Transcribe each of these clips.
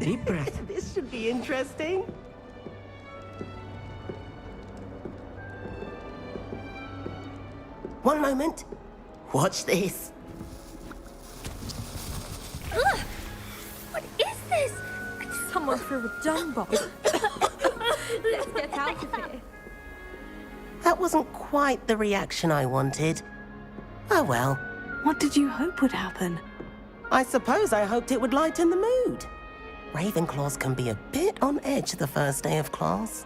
Deep breath. This should be interesting. One moment. Watch this. Ugh! What is this? Someone threw a dung bomb. Let's get out of here. That wasn't quite the reaction I wanted. Oh well. What did you hope would happen? I suppose I hoped it would lighten the mood. Ravenclaws can be a bit on edge the first day of class.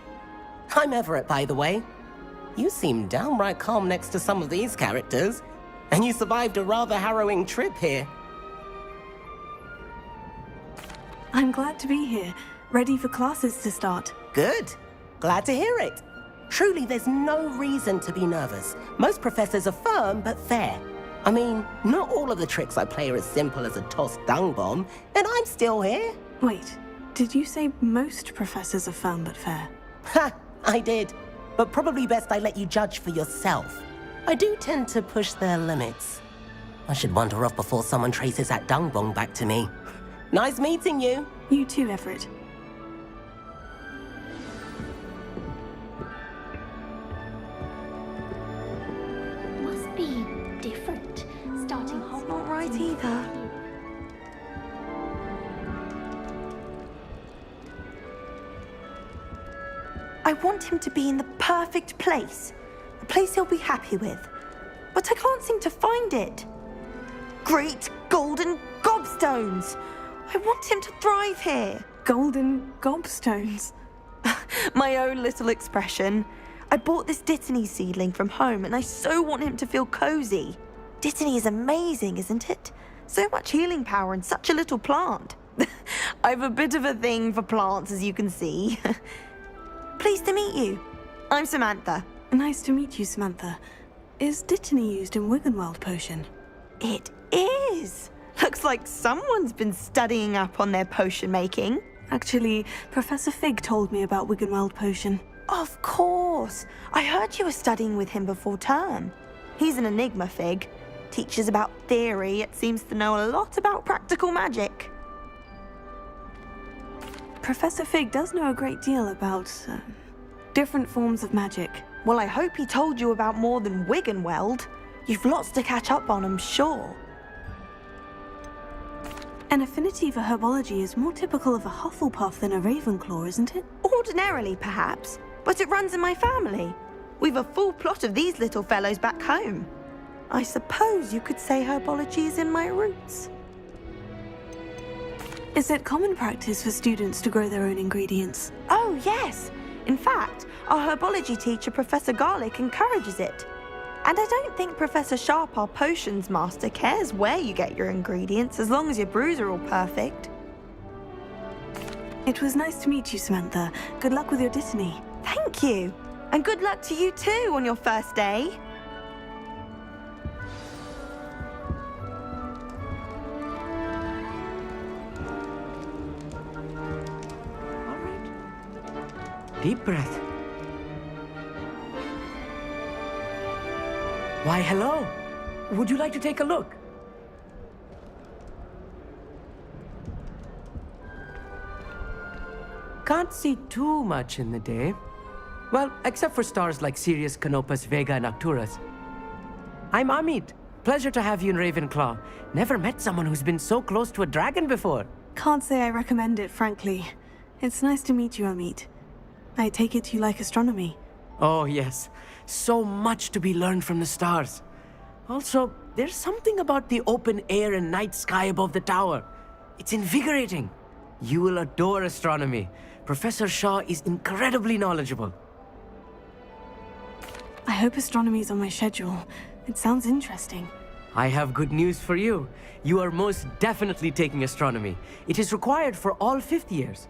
I'm Everett, by the way. You seem downright calm next to some of these characters, and you survived a rather harrowing trip here. I'm glad to be here, ready for classes to start. Good. Glad to hear it. Truly, there's no reason to be nervous. Most professors are firm but fair. I mean, not all of the tricks I play are as simple as a tossed dung bomb, and I'm still here. Wait, did you say most professors are firm but fair? Ha! I did. But probably best I let you judge for yourself. I do tend to push their limits. I should wander off before someone traces that dung bomb back to me. Nice meeting you. You too, Everett. Must be different. Starting Hogwarts. Not right either. I want him to be in the perfect place. A place he'll be happy with. But I can't seem to find it. Great golden gobstones! I want him to thrive here. Golden gobstones. My own little expression. I bought this Dittany seedling from home and I so want him to feel cozy. Dittany is amazing, isn't it? So much healing power in such a little plant. I've a bit of a thing for plants, as you can see. Pleased to meet you. I'm Samantha. Nice to meet you, Samantha. Is Dittany used in Wiggenweld potion? It is. Looks like someone's been studying up on their potion making. Actually, Professor Fig told me about Wiggenweld potion. Of course. I heard you were studying with him before term. He's an enigma, Fig. Teaches about theory, yet seems to know a lot about practical magic. Professor Fig does know a great deal about different forms of magic. Well, I hope he told you about more than Wiggenweld. You've lots to catch up on, I'm sure. An affinity for herbology is more typical of a Hufflepuff than a Ravenclaw, isn't it? Ordinarily, perhaps, but it runs in my family. We've a full plot of these little fellows back home. I suppose you could say herbology is in my roots. Is it common practice for students to grow their own ingredients? Oh, yes. In fact, our herbology teacher, Professor Garlick, encourages it. And I don't think Professor Sharp, our potions master, cares where you get your ingredients as long as your brews are all perfect. It was nice to meet you, Samantha. Good luck with your Dittany. Thank you. And good luck to you too on your first day. All right. Deep breath. Why, hello. Would you like to take a look? Can't see too much in the day. Well, except for stars like Sirius, Canopus, Vega, and Arcturus. I'm Amit. Pleasure to have you in Ravenclaw. Never met someone who's been so close to a dragon before. Can't say I recommend it, frankly. It's nice to meet you, Amit. I take it you like astronomy. Oh, yes. So much to be learned from the stars. Also, there's something about the open air and night sky above the tower. It's invigorating. You will adore astronomy. Professor Shaw is incredibly knowledgeable. I hope astronomy's on my schedule. It sounds interesting. I have good news for you. You are most definitely taking astronomy. It is required for all fifth years.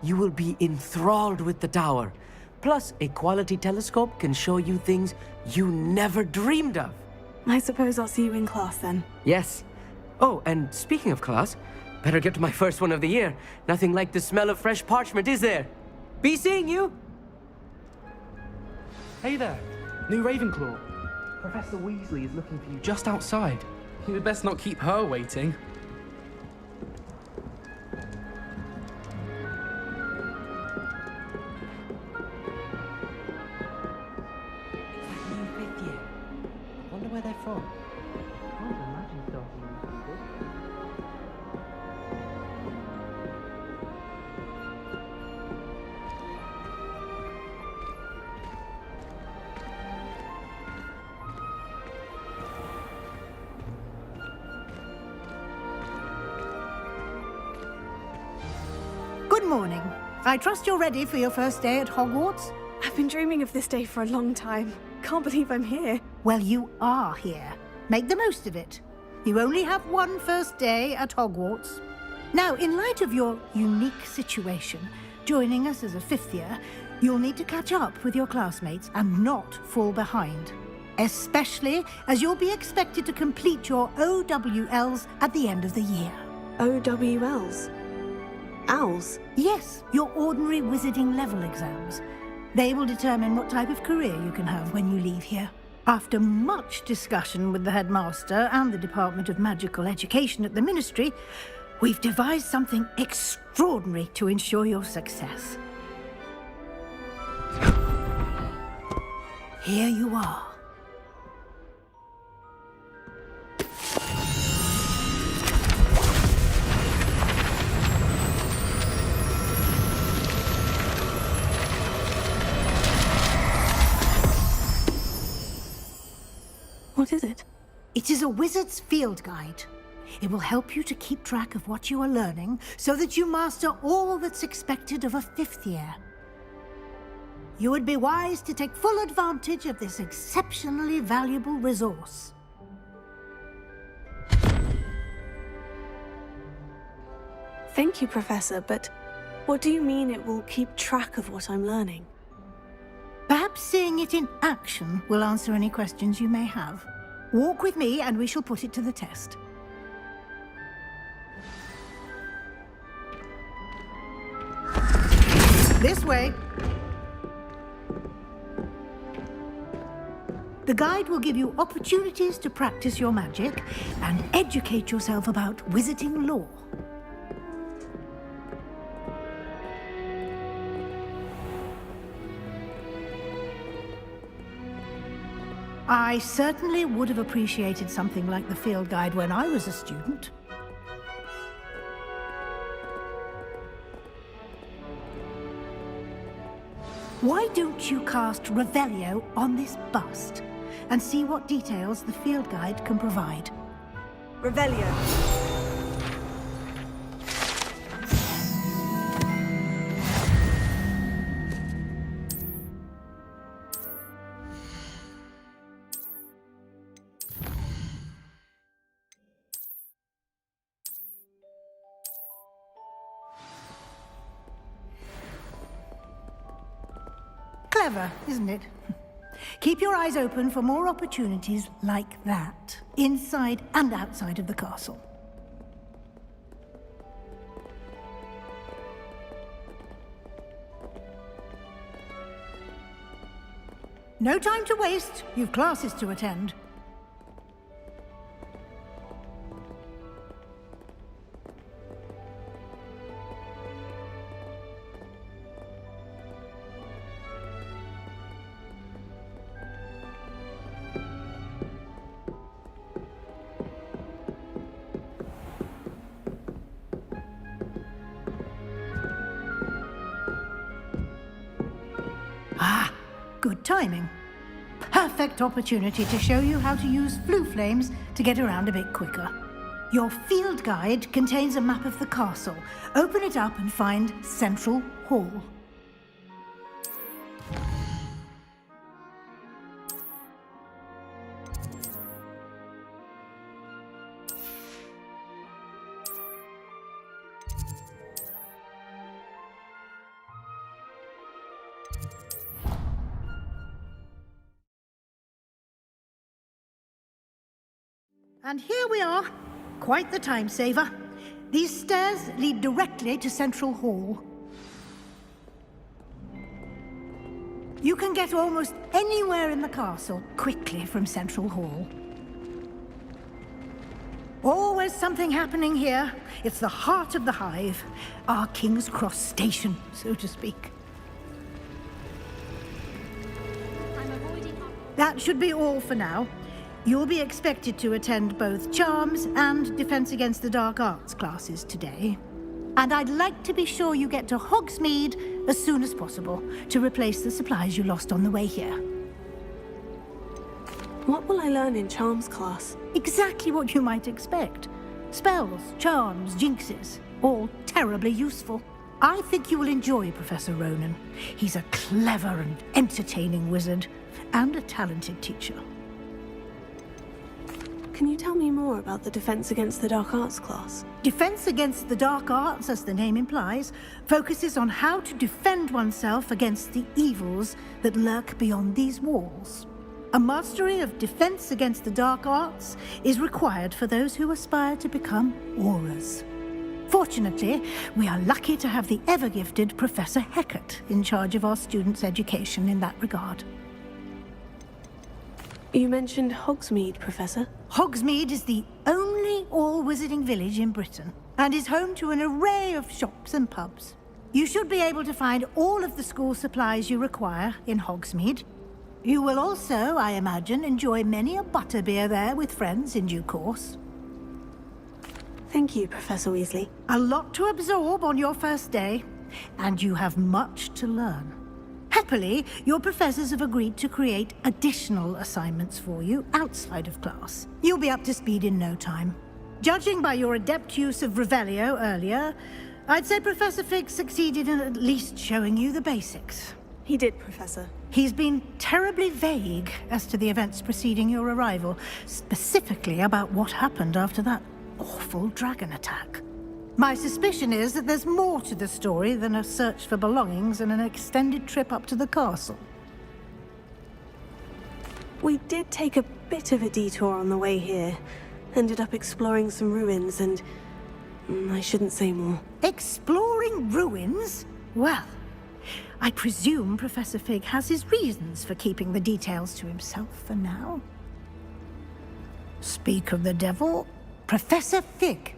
You will be enthralled with the tower. Plus, a quality telescope can show you things you never dreamed of. I suppose I'll see you in class then. Yes. Oh, and speaking of class, better get to my first one of the year. Nothing like the smell of fresh parchment, is there? Be seeing you! Hey there, new Ravenclaw. Professor Weasley is looking for you just outside. You'd best not keep her waiting. where they're from. I can't imagine starting a new school. Good morning. I trust you're ready for your first day at Hogwarts? I've been dreaming of this day for a long time. Can't believe I'm here. Well, you are here. Make the most of it. You only have one first day at Hogwarts. Now, in light of your unique situation, joining us as a fifth year, you'll need to catch up with your classmates and not fall behind. Especially as you'll be expected to complete your OWLs at the end of the year. OWLs? Owls? Yes, your ordinary wizarding level exams. They will determine what type of career you can have when you leave here. After much discussion with the headmaster and the Department of Magical Education at the Ministry, we've devised something extraordinary to ensure your success. Here you are. What is it? It is a wizard's field guide. It will help you to keep track of what you are learning so that you master all that's expected of a fifth year. You would be wise to take full advantage of this exceptionally valuable resource. Thank you, Professor, but what do you mean it will keep track of what I'm learning? Perhaps seeing it in action will answer any questions you may have. Walk with me and we shall put it to the test. This way. The guide will give you opportunities to practice your magic and educate yourself about wizarding lore. I certainly would have appreciated something like the field guide when I was a student. Why don't you cast Revelio on this bust and see what details the field guide can provide? Revelio. Clever, isn't it? Keep your eyes open for more opportunities like that, inside and outside of the castle. No time to waste. You've classes to attend. Good timing. Perfect opportunity to show you how to use flue flames to get around a bit quicker. Your field guide contains a map of the castle. Open it up and find Central Hall. And here we are. Quite the time saver. These stairs lead directly to Central Hall. You can get almost anywhere in the castle quickly from Central Hall. Always something happening here. It's the heart of the hive. Our King's Cross station, so to speak. I'm avoiding... That should be all for now. You'll be expected to attend both Charms and Defense Against the Dark Arts classes today. And I'd like to be sure you get to Hogsmeade as soon as possible to replace the supplies you lost on the way here. What will I learn in Charms class? Exactly what you might expect. Spells, charms, jinxes, all terribly useful. I think you will enjoy Professor Ronan. He's a clever and entertaining wizard, and a talented teacher. Can you tell me more about the Defense Against the Dark Arts class? Defense Against the Dark Arts, as the name implies, focuses on how to defend oneself against the evils that lurk beyond these walls. A mastery of Defense Against the Dark Arts is required for those who aspire to become Aurors. Fortunately, we are lucky to have the ever-gifted Professor Hecat in charge of our students' education in that regard. You mentioned Hogsmeade, Professor. Hogsmeade is the only all-wizarding village in Britain, and is home to an array of shops and pubs. You should be able to find all of the school supplies you require in Hogsmeade. You will also, I imagine, enjoy many a butterbeer there with friends in due course. Thank you, Professor Weasley. A lot to absorb on your first day, and you have much to learn. Happily, your professors have agreed to create additional assignments for you outside of class. You'll be up to speed in no time. Judging by your adept use of Revelio earlier, I'd say Professor Fig succeeded in at least showing you the basics. He did, Professor. He's been terribly vague as to the events preceding your arrival, specifically about what happened after that awful dragon attack. My suspicion is that there's more to the story than a search for belongings and an extended trip up to the castle. We did take a bit of a detour on the way here. Ended up exploring some ruins and... I shouldn't say more. Exploring ruins? Well, I presume Professor Fig has his reasons for keeping the details to himself for now. Speak of the devil, Professor Fig.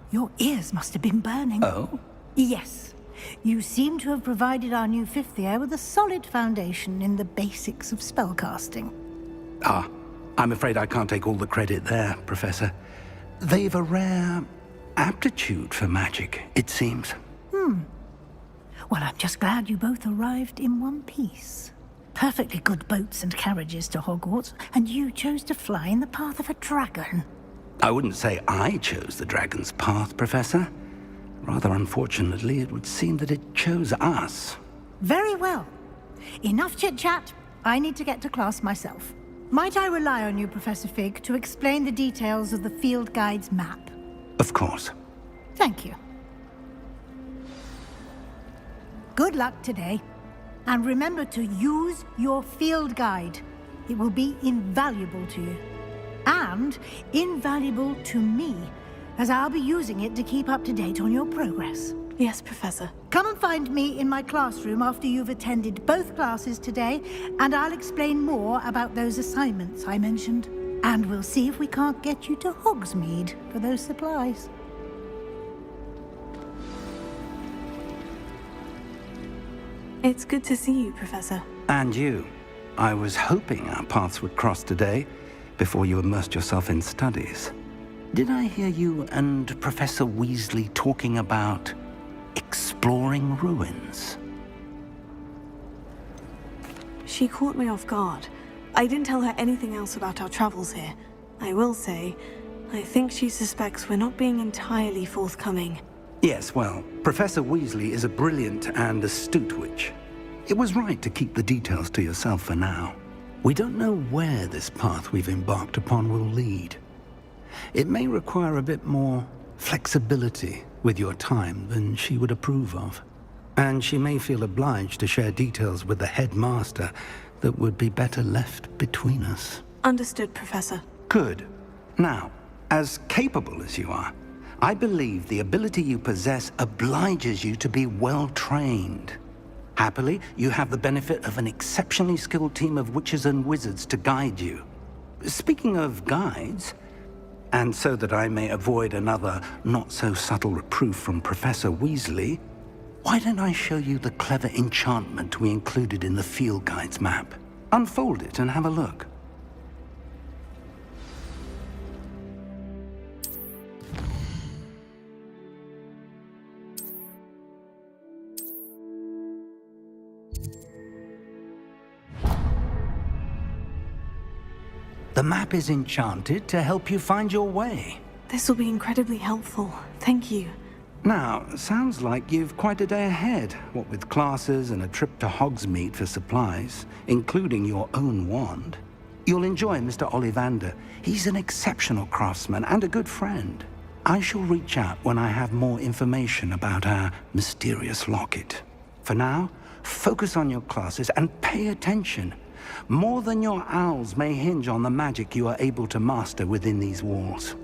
Your ears must have been burning. Oh? Yes. You seem to have provided our new fifth year with a solid foundation in the basics of spellcasting. Ah, I'm afraid I can't take all the credit there, Professor. They've a rare aptitude for magic, it seems. Well, I'm just glad you both arrived in one piece. Perfectly good boats and carriages to Hogwarts, and you chose to fly in the path of a dragon. I wouldn't say I chose the dragon's path, Professor. Rather unfortunately, it would seem that it chose us. Very well. Enough chit-chat. I need to get to class myself. Might I rely on you, Professor Fig, to explain the details of the field guide's map? Of course. Thank you. Good luck today. And remember to use your field guide. It will be invaluable to you. And invaluable to me, as I'll be using it to keep up to date on your progress. Yes, Professor. Come and find me in my classroom after you've attended both classes today, and I'll explain more about those assignments I mentioned. And we'll see if we can't get you to Hogsmeade for those supplies. It's good to see you, Professor. And you. I was hoping our paths would cross today, before you immersed yourself in studies. Did I hear you and Professor Weasley talking about exploring ruins? She caught me off guard. I didn't tell her anything else about our travels here. I will say, I think she suspects we're not being entirely forthcoming. Yes, well, Professor Weasley is a brilliant and astute witch. It was right to keep the details to yourself for now. We don't know where this path we've embarked upon will lead. It may require a bit more flexibility with your time than she would approve of. And she may feel obliged to share details with the headmaster that would be better left between us. Understood, Professor. Good. Now, as capable as you are, I believe the ability you possess obliges you to be well trained. Happily, you have the benefit of an exceptionally skilled team of witches and wizards to guide you. Speaking of guides, and so that I may avoid another not-so-subtle reproof from Professor Weasley, why don't I show you the clever enchantment we included in the field guide's map? Unfold it and have a look. The map is enchanted to help you find your way. This will be incredibly helpful. Thank you. Now, sounds like you've quite a day ahead, what with classes and a trip to Hogsmeade for supplies, including your own wand. You'll enjoy Mr. Ollivander. He's an exceptional craftsman and a good friend. I shall reach out when I have more information about our mysterious locket. For now, focus on your classes and pay attention. More than your owls may hinge on the magic you are able to master within these walls.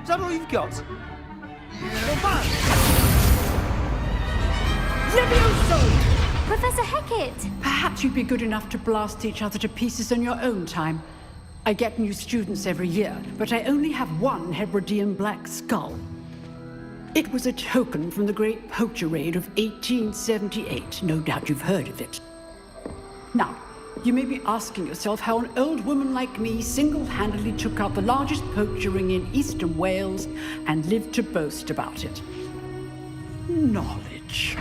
Is that all you've got? Professor Hecat! Perhaps you'd be good enough to blast each other to pieces on your own time. I get new students every year, but I only have one Hebridean black skull. It was a token from the Great Poacher Raid of 1878. No doubt you've heard of it. Now, you may be asking yourself how an old woman like me single-handedly took out the largest poacher ring in eastern Wales and lived to boast about it. Knowledge.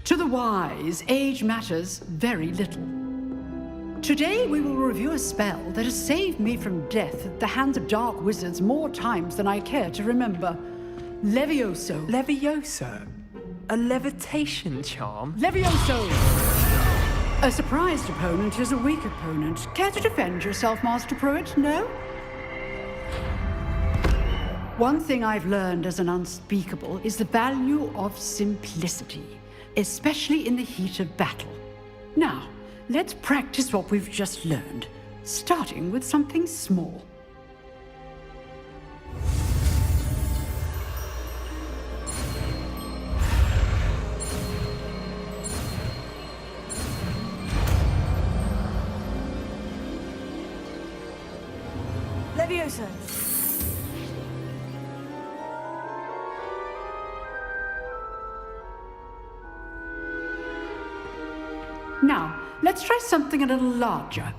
To the wise, age matters very little. Today we will review a spell that has saved me from death at the hands of dark wizards more times than I care to remember. Levioso. Levioso? A levitation charm? Levioso! A surprised opponent is a weak opponent. Care to defend yourself, Master Pruitt? No? One thing I've learned as an unspeakable is the value of simplicity, especially in the heat of battle. Now, let's practice what we've just learned, starting with something small. Levioso! Now, let's try something a little larger.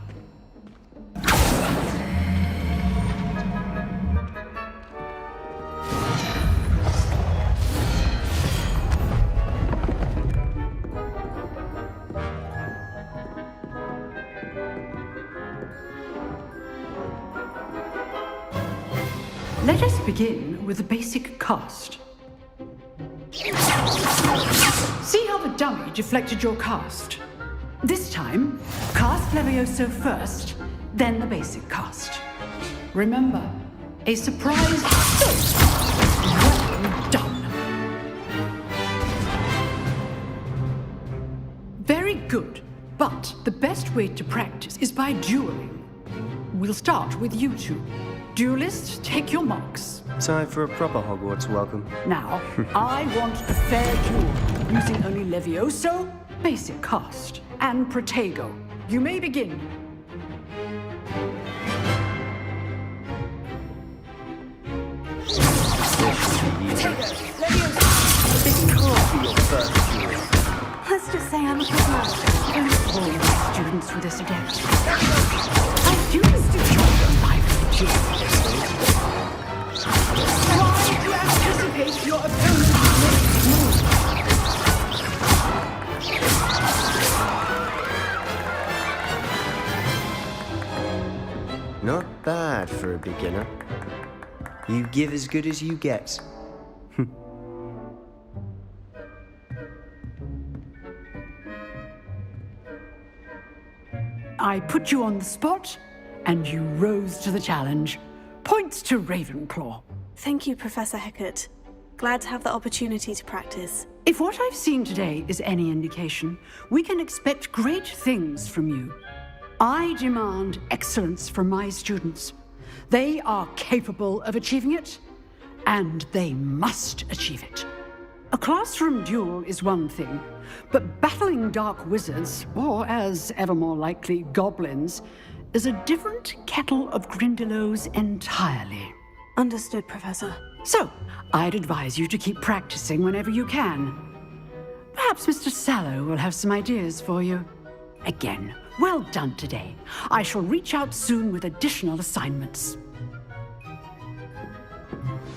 Let us begin with the basic cast. See how the dummy deflected your cast? This time, cast Levioso first, then the basic cast. Remember, a surprise. Well done. Very good, but the best way to practice is by dueling. We'll start with you two. Duelists, take your marks. Time for a proper Hogwarts welcome. Now, I want a fair duel, using only Levioso, basic cast, and Protego. You may begin. Let's just say I'm a good man. Don't bore my students with this again. My students do enjoy their life duels. Why do you anticipate your opponent's next move? Not bad for a beginner. You give as good as you get. I put you on the spot, and you rose to the challenge. Points to Ravenclaw. Thank you, Professor Hecat. Glad to have the opportunity to practice. If what I've seen today is any indication, we can expect great things from you. I demand excellence from my students. They are capable of achieving it, and they must achieve it. A classroom duel is one thing, but battling dark wizards, or as ever more likely, goblins, is a different kettle of Grindylows entirely. Understood, Professor. So, I'd advise you to keep practicing whenever you can. Perhaps Mr. Sallow will have some ideas for you. Again, well done today. I shall reach out soon with additional assignments.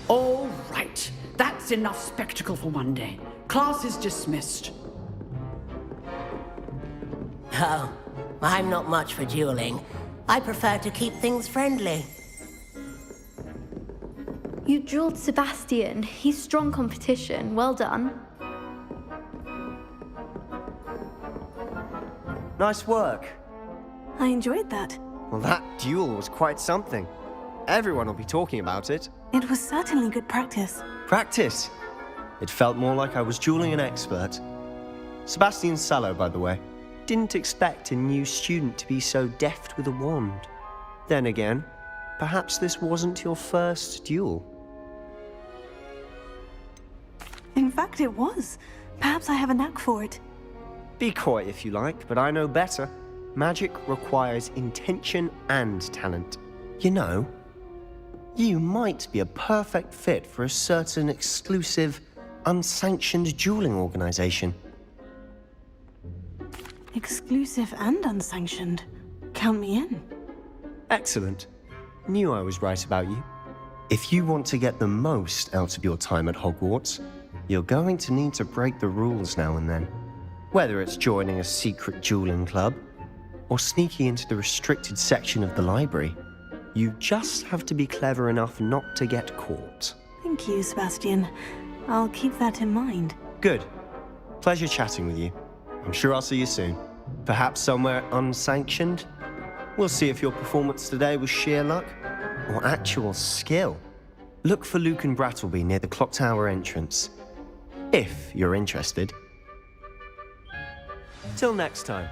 All right, that's enough spectacle for one day. Class is dismissed. Oh, I'm not much for dueling. I prefer to keep things friendly. You dueled Sebastian. He's strong competition. Well done. Nice work. I enjoyed that. Well, that duel was quite something. Everyone will be talking about it. It was certainly good practice. Practice? It felt more like I was dueling an expert. Sebastian Sallow, by the way. Didn't expect a new student to be so deft with a wand. Then again, perhaps this wasn't your first duel. In fact, it was. Perhaps I have a knack for it. Be coy if you like, but I know better. Magic requires intention and talent. You know, you might be a perfect fit for a certain exclusive, unsanctioned dueling organization. Exclusive and unsanctioned. Count me in. Excellent. Knew I was right about you. If you want to get the most out of your time at Hogwarts, you're going to need to break the rules now and then. Whether it's joining a secret dueling club, or sneaking into the restricted section of the library, you just have to be clever enough not to get caught. Thank you, Sebastian. I'll keep that in mind. Good. Pleasure chatting with you. I'm sure I'll see you soon. Perhaps somewhere unsanctioned? We'll see if your performance today was sheer luck or actual skill. Look for Luke and Brattleby near the clock tower entrance, if you're interested. Till next time.